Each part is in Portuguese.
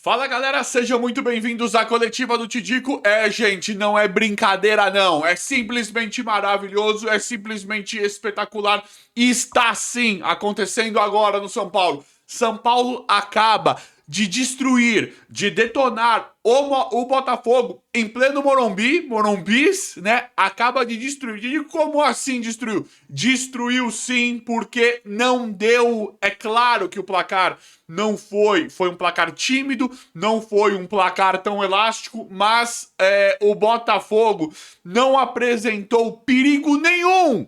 Fala galera, sejam muito bem-vindos à coletiva do Tidico. Gente, não é brincadeira não, é simplesmente maravilhoso, é simplesmente espetacular e está sim acontecendo agora no São Paulo. São Paulo acaba de destruir, de detonar o Botafogo em pleno Morumbis, né? Acaba de destruir. E como assim destruiu? Destruiu sim, porque não deu. É claro que o placar não foi um placar tímido, não foi um placar tão elástico, mas o Botafogo não apresentou perigo nenhum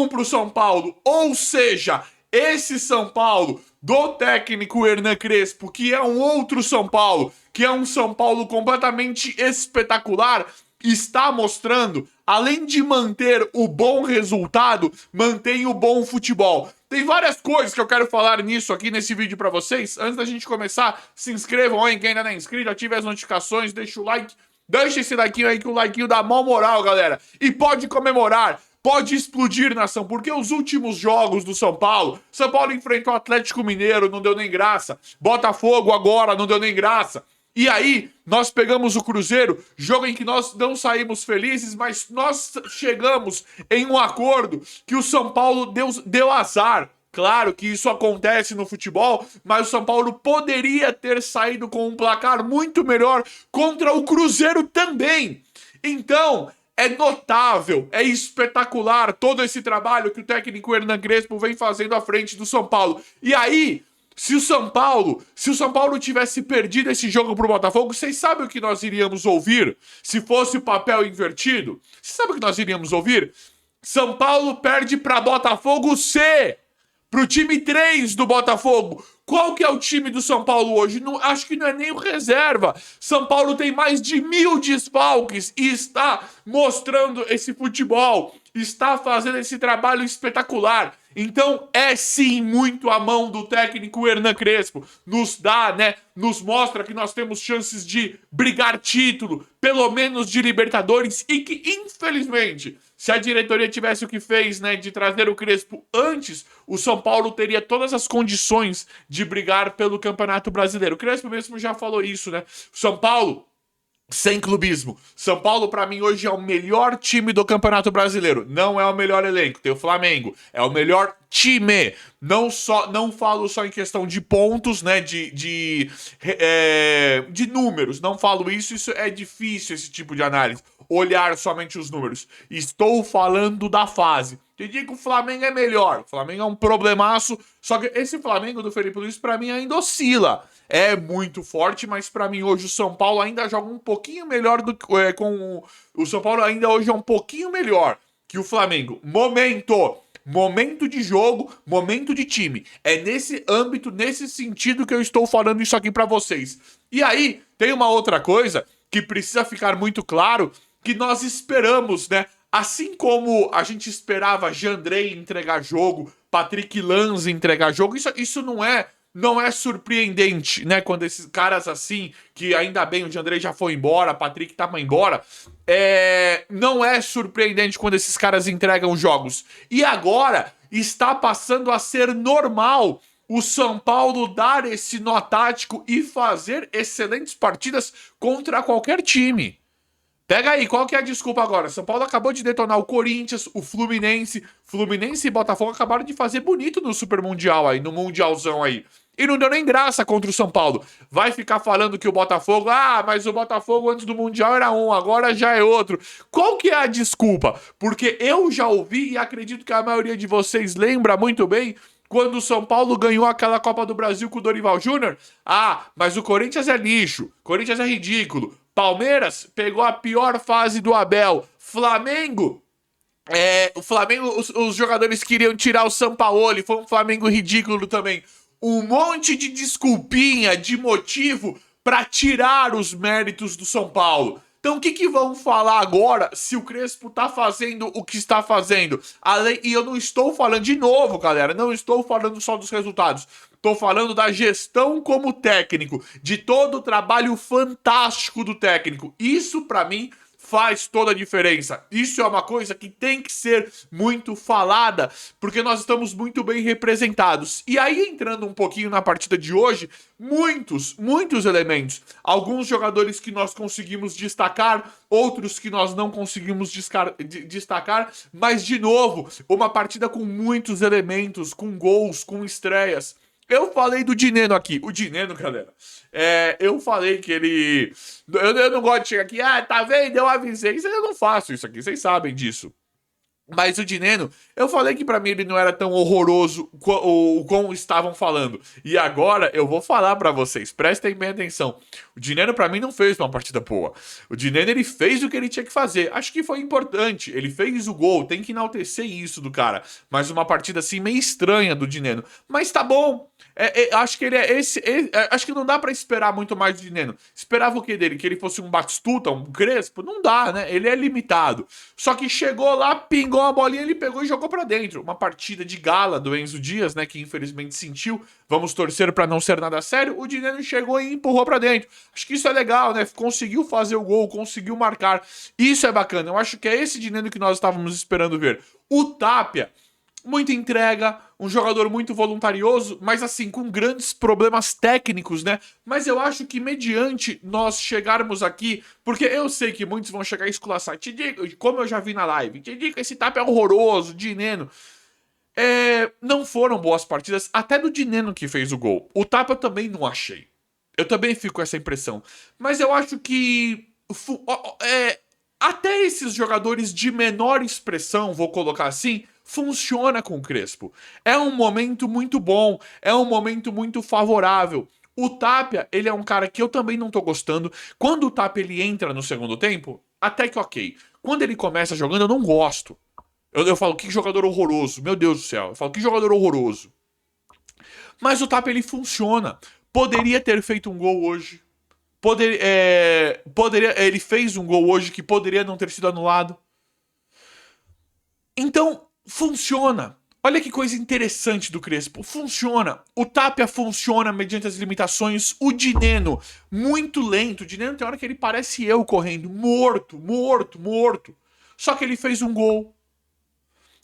para o São Paulo. Ou seja, esse São Paulo do técnico Hernan Crespo, que é um outro São Paulo, que é um São Paulo completamente espetacular, está mostrando, além de manter o bom resultado, mantém o bom futebol. Tem várias coisas que eu quero falar nisso aqui nesse vídeo pra vocês. Antes da gente começar, se inscrevam aí, quem ainda não é inscrito, ative as notificações, deixa o like, deixa esse like aí que o like dá mó moral, galera. E pode comemorar, pode explodir nação, porque os últimos jogos do São Paulo enfrentou o Atlético Mineiro, não deu nem graça. Botafogo agora, não deu nem graça. E aí, nós pegamos o Cruzeiro, jogo em que nós não saímos felizes, mas nós chegamos em um acordo que o São Paulo deu azar. Claro que isso acontece no futebol, mas o São Paulo poderia ter saído com um placar muito melhor contra o Cruzeiro também. Então, é notável, é espetacular todo esse trabalho que o técnico Hernan Crespo vem fazendo à frente do São Paulo. E aí, se o São Paulo tivesse perdido esse jogo pro Botafogo, vocês sabem o que nós iríamos ouvir? Se fosse o papel invertido? Vocês sabem o que nós iríamos ouvir? São Paulo perde para Botafogo C, pro time 3 do Botafogo. Qual que é o time do São Paulo hoje? Não, acho que não é nem o reserva. São Paulo tem mais de 1000 desfalques e está mostrando esse futebol, está fazendo esse trabalho espetacular. Então é sim muito a mão do técnico Hernan Crespo. Nos dá, né? Nos mostra que nós temos chances de brigar título, pelo menos de Libertadores, e que infelizmente, se a diretoria tivesse o que fez, né, de trazer o Crespo antes, o São Paulo teria todas as condições de brigar pelo Campeonato Brasileiro. O Crespo mesmo já falou isso, né? São Paulo, sem clubismo. São Paulo, pra mim, hoje é o melhor time do Campeonato Brasileiro. Não é o melhor elenco, tem o Flamengo. É o melhor time. Não falo só em questão de pontos, né? De números. Não falo isso. Isso é difícil, esse tipo de análise. Olhar somente os números. Estou falando da fase. Te digo que o Flamengo é melhor. O Flamengo é um problemaço. Só que esse Flamengo do Felipe Luiz, pra mim, ainda oscila. É muito forte, mas pra mim hoje o São Paulo ainda joga um pouquinho melhor do que o São Paulo ainda hoje é um pouquinho melhor que o Flamengo. Momento de jogo, momento de time. É nesse âmbito, nesse sentido que eu estou falando isso aqui pra vocês. E aí, tem uma outra coisa que precisa ficar muito claro, que nós esperamos, né? Assim como a gente esperava Jandrei entregar jogo, Patrick Lanza entregar jogo, isso não é surpreendente, né? Quando esses caras assim, que ainda bem o Jandrei já foi embora, Patrick tava embora, não é surpreendente quando esses caras entregam jogos. E agora está passando a ser normal o São Paulo dar esse nó tático e fazer excelentes partidas contra qualquer time. Pega aí, qual que é a desculpa agora? São Paulo acabou de detonar o Corinthians, o Fluminense e Botafogo acabaram de fazer bonito no Super Mundial aí, no Mundialzão aí. E não deu nem graça contra o São Paulo. Vai ficar falando que o Botafogo... mas o Botafogo antes do Mundial era um, agora já é outro. Qual que é a desculpa? Porque eu já ouvi e acredito que a maioria de vocês lembra muito bem quando o São Paulo ganhou aquela Copa do Brasil com o Dorival Júnior. Mas o Corinthians é lixo, Corinthians é ridículo. Palmeiras pegou a pior fase do Abel. Flamengo... o Flamengo, os jogadores queriam tirar o Sampaoli, foi um Flamengo ridículo também. Um monte de desculpinha, de motivo para tirar os méritos do São Paulo. Então o que vão falar agora se o Crespo tá fazendo o que está fazendo? E eu não estou falando de novo, galera, não estou falando só dos resultados. Estou falando da gestão como técnico, de todo o trabalho fantástico do técnico. Isso, para mim, faz toda a diferença. Isso é uma coisa que tem que ser muito falada, porque nós estamos muito bem representados. E aí, entrando um pouquinho na partida de hoje, muitos elementos. Alguns jogadores que nós conseguimos destacar, outros que nós não conseguimos destacar, mas, de novo, uma partida com muitos elementos, com gols, com estreias. Eu falei do Dineno aqui. O Dineno, galera, eu falei que ele... Eu não gosto de chegar aqui, tá vendo? Eu avisei. Eu não faço isso aqui, vocês sabem disso. Mas o Dineno, eu falei que pra mim ele não era tão horroroso como estavam falando. E agora eu vou falar pra vocês, prestem bem atenção. O Dineno pra mim não fez uma partida boa. O Dineno, ele fez o que ele tinha que fazer. Acho que foi importante. Ele fez o gol, tem que enaltecer isso do cara. Mas uma partida assim meio estranha do Dineno. Mas tá bom. Acho que ele é esse. Acho que não dá pra esperar muito mais do Dineno. Esperava o que dele? Que ele fosse um Batistuta, um Crespo? Não dá, né? Ele é limitado. Só que chegou lá, pingou a bolinha, ele pegou e jogou pra dentro. Uma partida de gala do Enzo Dias, né? Que infelizmente sentiu. Vamos torcer pra não ser nada sério. O Dineno chegou e empurrou pra dentro. Acho que isso é legal, né? Conseguiu fazer o gol, conseguiu marcar. Isso é bacana. Eu acho que é esse Dineno que nós estávamos esperando ver. O Tapia, muita entrega, um jogador muito voluntarioso, mas assim, com grandes problemas técnicos, né? Mas eu acho que mediante nós chegarmos aqui, porque eu sei que muitos vão chegar e esculaçar, te digo, como eu já vi na live, te digo, esse Tapia é horroroso, Dineno. Não foram boas partidas, até do Dineno que fez o gol. O Tapia eu também não achei. Eu também fico com essa impressão. Mas eu acho que... até esses jogadores de menor expressão, vou colocar assim, funciona com o Crespo. É um momento muito bom, é um momento muito favorável. O Tapia, ele é um cara que eu também não tô gostando. Quando o Tapia ele entra no segundo tempo, até que ok. Quando ele começa jogando, eu não gosto. Eu falo, que jogador horroroso. Meu Deus do céu. Eu falo, que jogador horroroso. Mas o Tapia, ele funciona. Poderia ter feito um gol hoje. Ele fez um gol hoje que poderia não ter sido anulado. Então, funciona. Olha que coisa interessante do Crespo. Funciona. O Tapia funciona mediante as limitações. O Dineno, muito lento. O Dineno tem hora que ele parece eu correndo. Morto. Só que ele fez um gol.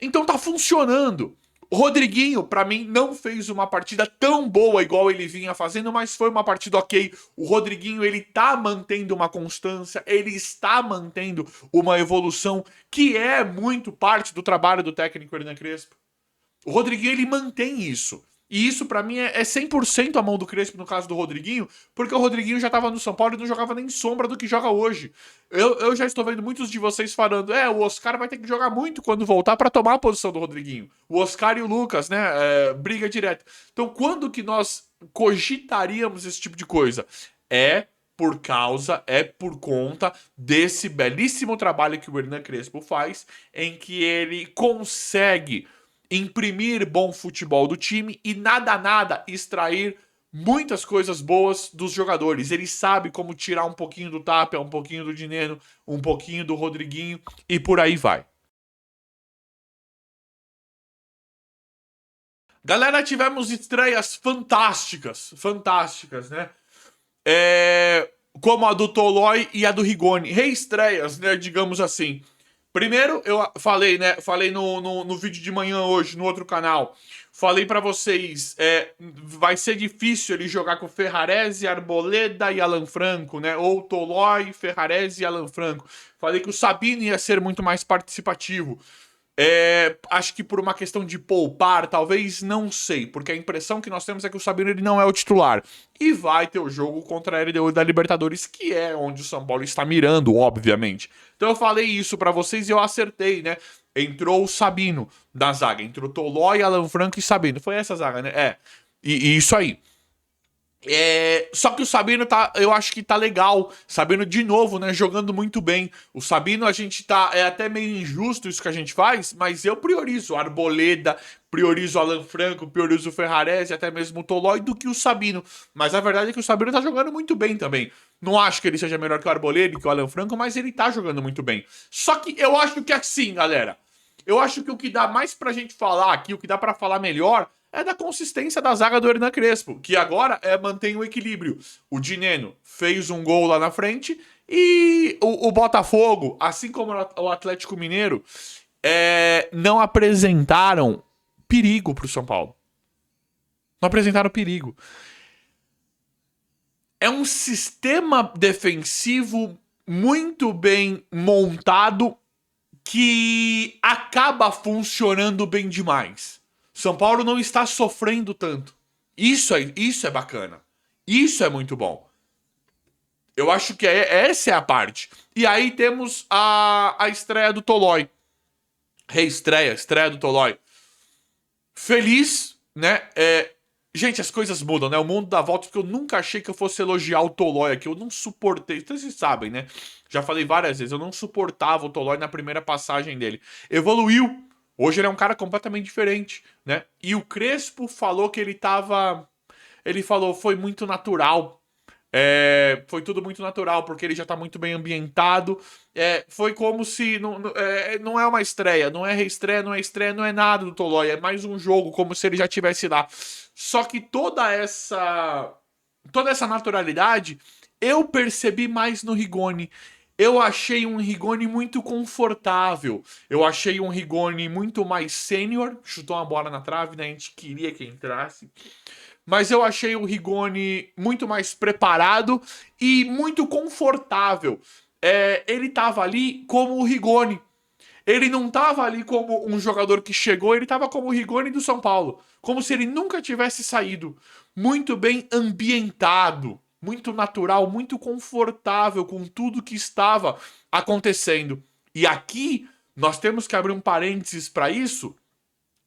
Então tá funcionando. O Rodriguinho, pra mim, não fez uma partida tão boa igual ele vinha fazendo, mas foi uma partida ok. O Rodriguinho, ele tá mantendo uma constância, ele está mantendo uma evolução que é muito parte do trabalho do técnico Hernan Crespo. O Rodriguinho, ele mantém isso. E isso, pra mim, é 100% a mão do Crespo no caso do Rodriguinho, porque o Rodriguinho já tava no São Paulo e não jogava nem sombra do que joga hoje. Eu já estou vendo muitos de vocês falando, o Oscar vai ter que jogar muito quando voltar pra tomar a posição do Rodriguinho. O Oscar e o Lucas, né, briga direta. Então, quando que nós cogitaríamos esse tipo de coisa? É por conta desse belíssimo trabalho que o Hernan Crespo faz, em que ele consegue imprimir bom futebol do time e nada extrair muitas coisas boas dos jogadores. Ele sabe como tirar um pouquinho do Tapia, um pouquinho do Dineno, um pouquinho do Rodriguinho e por aí vai. Galera, tivemos estreias fantásticas, né? Como a do Tolói e a do Rigoni. Reestreias, né? Digamos assim. Primeiro, eu falei, né? Falei no vídeo de manhã hoje, no outro canal. Falei pra vocês, vai ser difícil ele jogar com Ferrarese, Arboleda e Alan Franco, né? Ou Tolói, Ferrarese e Alan Franco. Falei que o Sabino ia ser muito mais participativo. Acho que por uma questão de poupar, talvez, não sei, porque a impressão que nós temos é que o Sabino ele não é o titular. E vai ter o jogo contra a LDU da Libertadores, que é onde o São Paulo está mirando, obviamente. Então eu falei isso pra vocês e eu acertei, né? Entrou o Sabino na zaga, entrou Tolói, Alan Franco e Sabino. Foi essa zaga, né? E isso aí. Só que o Sabino eu acho que tá legal. Sabino de novo, né? Jogando muito bem. O Sabino, a gente tá. É até meio injusto isso que a gente faz, mas eu priorizo o Arboleda, priorizo o Alan Franco, priorizo o Ferrarese, até mesmo o Tolói do que o Sabino. Mas a verdade é que o Sabino tá jogando muito bem também. Não acho que ele seja melhor que o Arboleda, que o Alan Franco, mas ele tá jogando muito bem. Só que eu acho que assim, galera. Eu acho que o que dá mais pra gente falar aqui, o que dá pra falar melhor, é da consistência da zaga do Hernan Crespo, que agora mantém o equilíbrio. O Dineno fez um gol lá na frente e o Botafogo, assim como o Atlético Mineiro, não apresentaram perigo pro São Paulo. Não apresentaram perigo. É um sistema defensivo muito bem montado que acaba funcionando bem demais. São Paulo não está sofrendo tanto. Isso é bacana. Isso é muito bom. Eu acho que essa é a parte. E aí temos a estreia do Tolói. Estreia do Tolói. Feliz, né? Gente, as coisas mudam, né? O mundo dá volta, porque eu nunca achei que eu fosse elogiar o Tolói aqui. Eu não suportei. Então, vocês sabem, né? Já falei várias vezes. Eu não suportava o Tolói na primeira passagem dele. Evoluiu. Hoje ele é um cara completamente diferente, né? E o Crespo falou que ele tava... Ele falou, foi muito natural. Foi tudo muito natural, porque ele já tá muito bem ambientado. Foi como se... Não é uma estreia, não é reestreia, não é estreia, não é nada do Tolói. É mais um jogo, como se ele já estivesse lá. Só que toda essa naturalidade eu percebi mais no Rigoni. Eu achei um Rigoni muito confortável. Eu achei um Rigoni muito mais sênior. Chutou uma bola na trave, né? A gente queria que entrasse. Mas eu achei o Rigoni muito mais preparado e muito confortável. Ele tava ali como o Rigoni. Ele não tava ali como um jogador que chegou, ele tava como o Rigoni do São Paulo. Como se ele nunca tivesse saído. Muito bem ambientado, muito natural, muito confortável com tudo que estava acontecendo. E aqui nós temos que abrir um parênteses para isso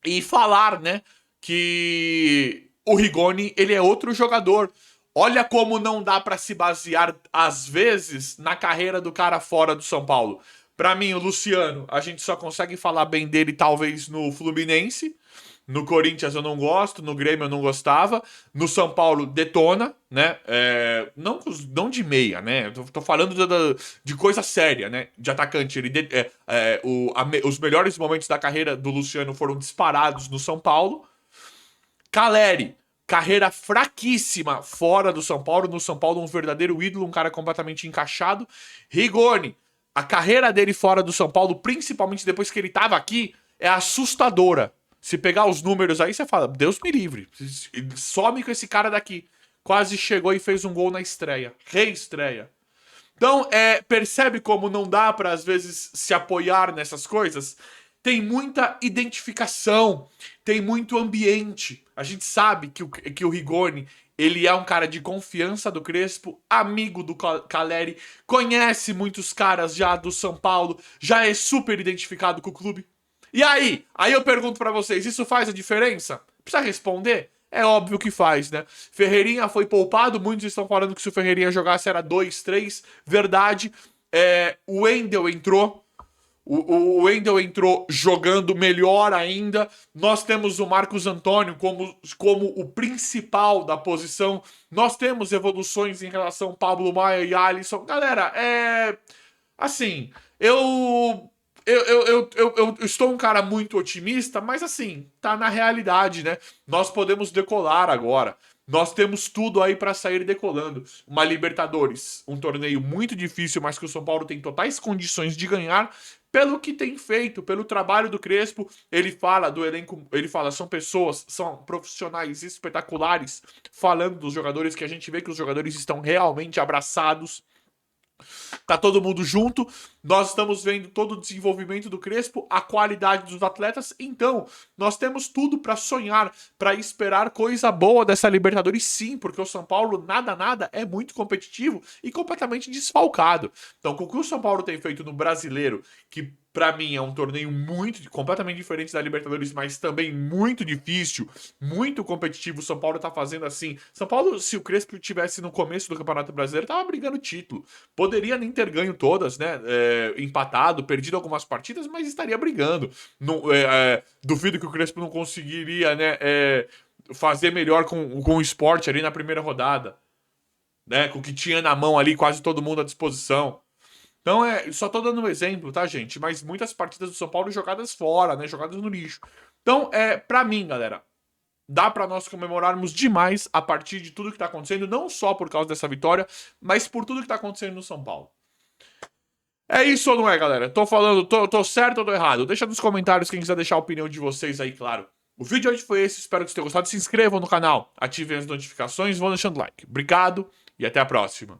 e falar, né, que o Rigoni, ele é outro jogador. Olha como não dá para se basear, às vezes, na carreira do cara fora do São Paulo. Pra mim, o Luciano, a gente só consegue falar bem dele talvez no Fluminense. No Corinthians eu não gosto, no Grêmio eu não gostava. No São Paulo, detona, né? Não de meia, né? Tô falando de coisa séria, né? De atacante. Os melhores momentos da carreira do Luciano foram disparados no São Paulo. Caleri, carreira fraquíssima fora do São Paulo. No São Paulo, um verdadeiro ídolo, um cara completamente encaixado. Rigoni, a carreira dele fora do São Paulo, principalmente depois que ele tava aqui, é assustadora. Se pegar os números aí, você fala, Deus me livre, some com esse cara daqui. Quase chegou e fez um gol na estreia, reestreia. Então, percebe como não dá pra, às vezes, se apoiar nessas coisas? Tem muita identificação, tem muito ambiente. A gente sabe que o Rigoni, ele é um cara de confiança do Crespo, amigo do Caleri, conhece muitos caras já do São Paulo, já é super identificado com o clube. E aí? Aí eu pergunto pra vocês, isso faz a diferença? Precisa responder? É óbvio que faz, né? Ferreirinha foi poupado, muitos estão falando que se o Ferreirinha jogasse era 2-3, verdade. O Wendel entrou, o Wendel entrou jogando melhor ainda. Nós temos o Marcos Antônio como o principal da posição. Nós temos evoluções em relação ao Pablo Maia e Alisson. Galera, assim, eu estou um cara muito otimista, mas assim, tá na realidade, né? Nós podemos decolar agora. Nós temos tudo aí para sair decolando. Uma Libertadores, um torneio muito difícil, mas que o São Paulo tem totais condições de ganhar pelo que tem feito, pelo trabalho do Crespo. Ele fala do elenco, ele fala, são pessoas, são profissionais espetaculares, falando dos jogadores, que a gente vê que os jogadores estão realmente abraçados. Tá todo mundo junto, nós estamos vendo todo o desenvolvimento do Crespo, a qualidade dos atletas, então nós temos tudo para sonhar, para esperar coisa boa dessa Libertadores, sim, porque o São Paulo nada é muito competitivo e completamente desfalcado. Então, com o que o São Paulo tem feito no Brasileiro, que pra mim é um torneio completamente diferente da Libertadores, mas também muito difícil, muito competitivo. O São Paulo tá fazendo assim. São Paulo, se o Crespo tivesse no começo do Campeonato Brasileiro, tava brigando título. Poderia nem ter ganho todas, né? Empatado, perdido algumas partidas, mas estaria brigando. Duvido que o Crespo não conseguiria, né? Fazer melhor com o esporte ali na primeira rodada, né? Com o que tinha na mão ali, quase todo mundo à disposição. Então, só tô dando um exemplo, tá, gente? Mas muitas partidas do São Paulo jogadas fora, né? Jogadas no lixo. Então, pra mim, galera, dá para nós comemorarmos demais a partir de tudo que tá acontecendo, não só por causa dessa vitória, mas por tudo que tá acontecendo no São Paulo. É isso ou não é, galera? Tô falando, tô certo ou tô errado? Deixa nos comentários quem quiser deixar a opinião de vocês aí, claro. O vídeo de hoje foi esse, espero que vocês tenham gostado. Se inscrevam no canal, ativem as notificações, vão deixando like. Obrigado e até a próxima.